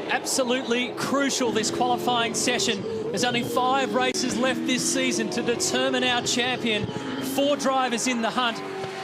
Absolutely crucial, this qualifying session. There's only 5 races left this season to determine our champion. 4 drivers in the hunt.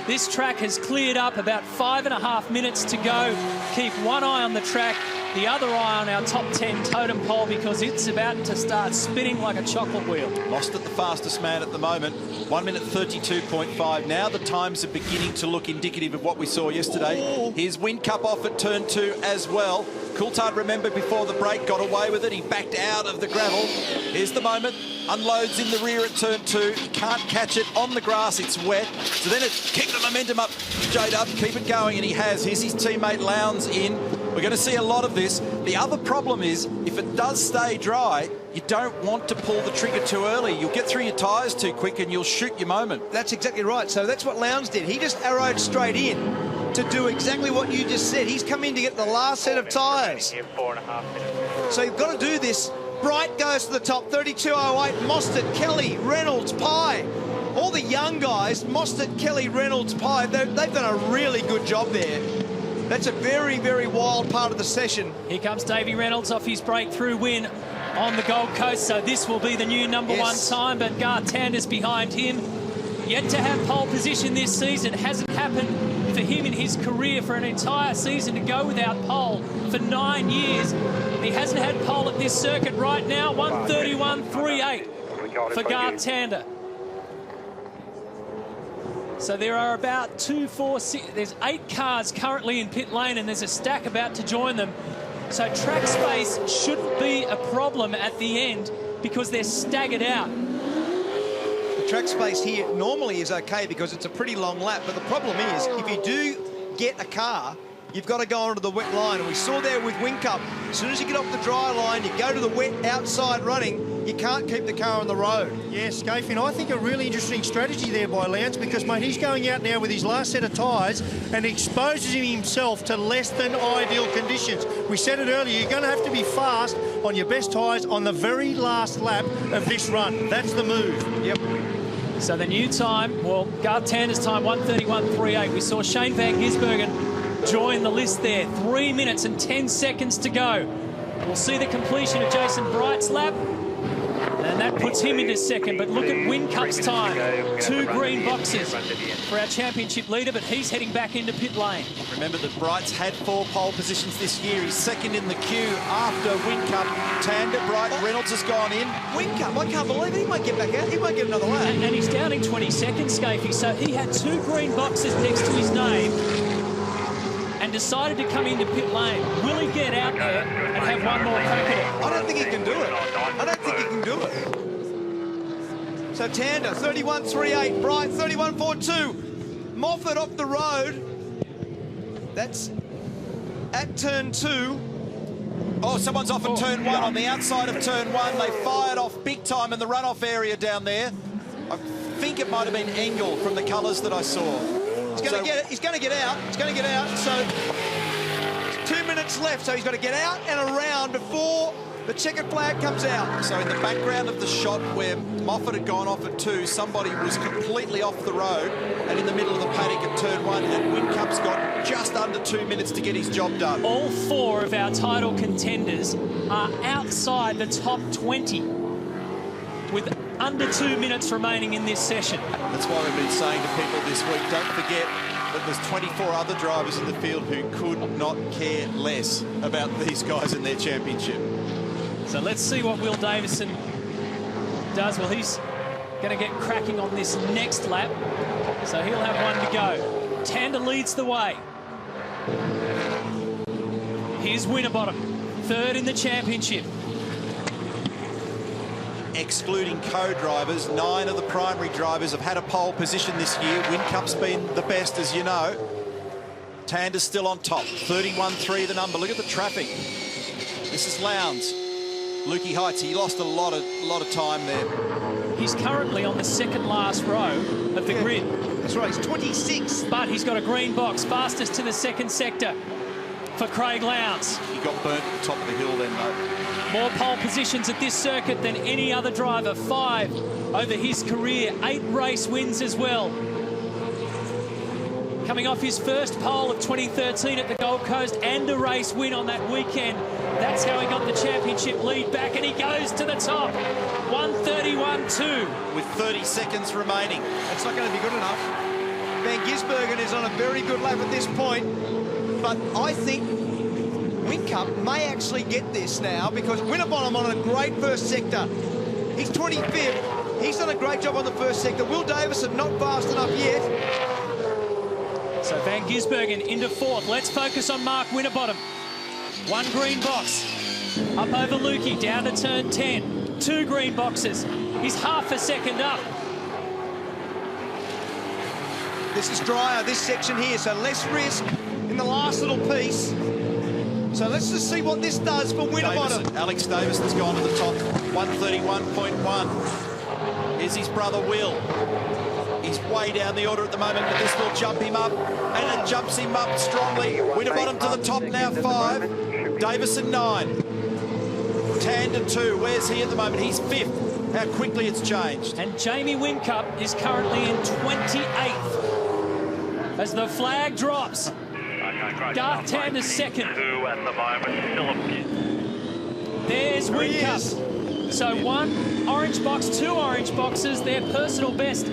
This track has cleared up, about 5.5 minutes to go. Keep one eye on the track, the other eye on our top 10 totem pole, because it's about to start spinning like a chocolate wheel. Lost at the fastest man at the moment, 1 minute 32.5. Now the times are beginning to look indicative of what we saw yesterday. Here's Whincup off at turn 2 as well. Coulthard, remember, before the break, got away with it. He backed out of the gravel. Here's the moment. Unloads in the rear at turn 2. He can't catch it on the grass. It's wet. So then it's keep the momentum up, J-Dub. Keep it going, and he has. Here's his teammate Lowndes in. We're going to see a lot of this. The other problem is, if it does stay dry, you don't want to pull the trigger too early. You'll get through your tyres too quick and you'll shoot your moment. That's exactly right. So that's what Lowndes did. He just arrowed straight in to do exactly what you just said. He's come in to get the last set of tyres. 4.5 minutes. So you've got to do this. Bright goes to the top, 32.08. Mostert, Kelly, Reynolds, Pye. All the young guys, Mostert, Kelly, Reynolds, Pye, they've done a really good job there. That's a very, very wild part of the session. Here comes Davey Reynolds off his breakthrough win on the Gold Coast, so this will be the new number 1 time, but Garth Tander's behind him. Yet to have pole position this season. Hasn't happened for him in his career, for an entire season to go without pole for 9 years. He hasn't had pole at this circuit right now. 1:31.38 for Garth Tander. So there are about 2, 4, 6, there's 8 cars currently in pit lane, and there's a stack about to join them. So track space shouldn't be a problem at the end because they're staggered out. The track space here normally is okay because it's a pretty long lap, but the problem is if you do get a car, you've got to go onto the wet line, and we saw there with Whincup, as soon as you get off the dry line, you go to the wet outside running, you can't keep the car on the road. Yes, Scafie, and I think a really interesting strategy there by Lowndes, because, mate, he's going out now with his last set of tyres and exposes himself to less than ideal conditions. We said it earlier, you're going to have to be fast on your best tyres on the very last lap of this run. That's the move. Yep. So the new time, well, Garth Tander's time, 1:31.38. We saw Shane Van Gisbergen join the list there. 3 minutes and 10 seconds to go. We'll see the completion of Jason Bright's lap, and that puts him into second. But look at Whincup's time. 2 green boxes for our championship leader, but he's heading back into pit lane. Remember that Bright's had 4 pole positions this year. He's second in the queue after Whincup. Tander, Bright, Reynolds has gone in. Whincup, I can't believe it. He might get back out. He might get another lap. And he's down in 20 seconds, Scafie. So he had 2 green boxes next to his name and decided to come into pit lane. Will he get out there and have one more crack at it? I don't think he can do it. I don't think he can do it. So Tander, 31.38. Bright, 31.42. Moffat off the road. That's at turn 2. Oh, someone's off at turn 1. On the outside of turn 1, they fired off big time in the runoff area down there. I think it might have been Engel from the colours that I saw. He's going to get it. He's going to get out. He's going to get out. So 2 minutes left. So he's got to get out and around before the checkered flag comes out. So in the background of the shot where Moffat had gone off at 2, somebody was completely off the road and in the middle of the paddock at turn 1, and Whincup's got just under 2 minutes to get his job done. All 4 of our title contenders are outside the top 20 with under 2 minutes remaining in this session. That's why we've been saying to people this week, don't forget that there's 24 other drivers in the field who could not care less about these guys in their championship. So let's see what Will Davison does. Well, he's going to get cracking on this next lap, so he'll have one to go. Tander leads the way. Here's Winterbottom, 3rd in the championship. Excluding co-drivers, 9 of the primary drivers have had a pole position this year. Whincup's been the best, as you know. Tander's still on top, 31.3 the number. Look at the traffic. This is Lowndes. Lukey Heights, he lost a lot of time there. He's currently on the 2nd last row of the grid. That's right, he's 26. But he's got a green box, fastest to the 2nd sector for Craig Lowndes. He got burnt at the top of the hill then, though. More pole positions at this circuit than any other driver. 5 over his career, 8 race wins as well. coming off his first pole of 2013 at the Gold Coast and a race win on that weekend. That's how he got the championship lead back, and he goes to the top. 1:31.2. With 30 seconds remaining. It's not going to be good enough. Van Gisbergen is on a very good lap at this point, but I think Whincup may actually get this now because Winterbottom on a great first sector. He's 25th. He's done a great job on the first sector. Will Davison not fast enough yet. So Van Gisbergen into fourth. Let's focus on Mark Winterbottom. One green box. Up over Lukey, down to turn 10. Two green boxes. He's half a second up. This is drier, this section here, so less risk in the last little piece. So let's just see what this does for Winterbottom. Alex Davison's gone to the top, 1:31.1. Here's his brother Will. He's way down the order at the moment, but this will jump him up, and it jumps him up strongly. Winterbottom to the top now, 5. Davison, 9. Tander, 2. Where's he at the moment? He's 5th. How quickly it's changed. And Jamie Whincup is currently in 28th. As the flag drops, Garth Tander's second. 2 at the moment, Phillip. There's Whincup. So 1 orange box, 2 orange boxes, their personal best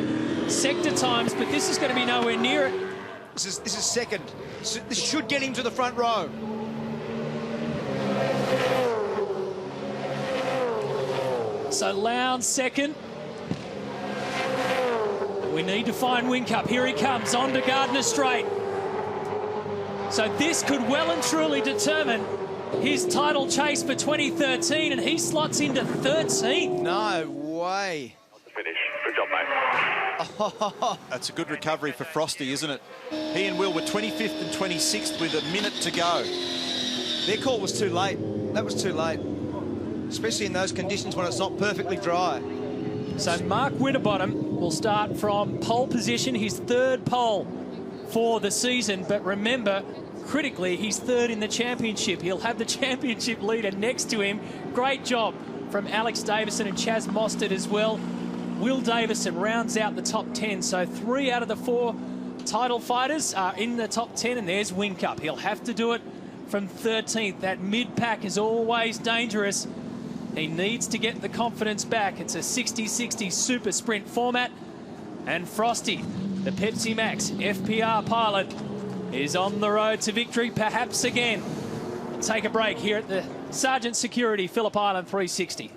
sector times, but this is going to be nowhere near it. This is second. This should get him to the front row. So Lowndes second. We need to find Whincup. Here he comes, on to Gardner Straight. So this could well and truly determine his title chase for 2013, and he slots into 13th. No way. Finish. Good job, mate. That's a good recovery for Frosty, isn't it? He and Will were 25th and 26th with a minute to go. Their call was too late. That was too late. Especially in those conditions when it's not perfectly dry. So Mark Winterbottom will start from pole position, his 3rd pole for the season. But remember, critically, he's 3rd in the championship. He'll have the championship leader next to him. Great job from Alex Davison and Chaz Mostert as well. Will Davison rounds out the top 10. So 3 out of the 4 title fighters are in the top 10, and there's Whincup. He'll have to do it from 13th. That mid-pack is always dangerous. He needs to get the confidence back. It's a 60-60 super sprint format. And Frosty, the Pepsi Max FPR pilot, is on the road to victory perhaps again. We'll take a break here at the Sargent Security Phillip Island 360.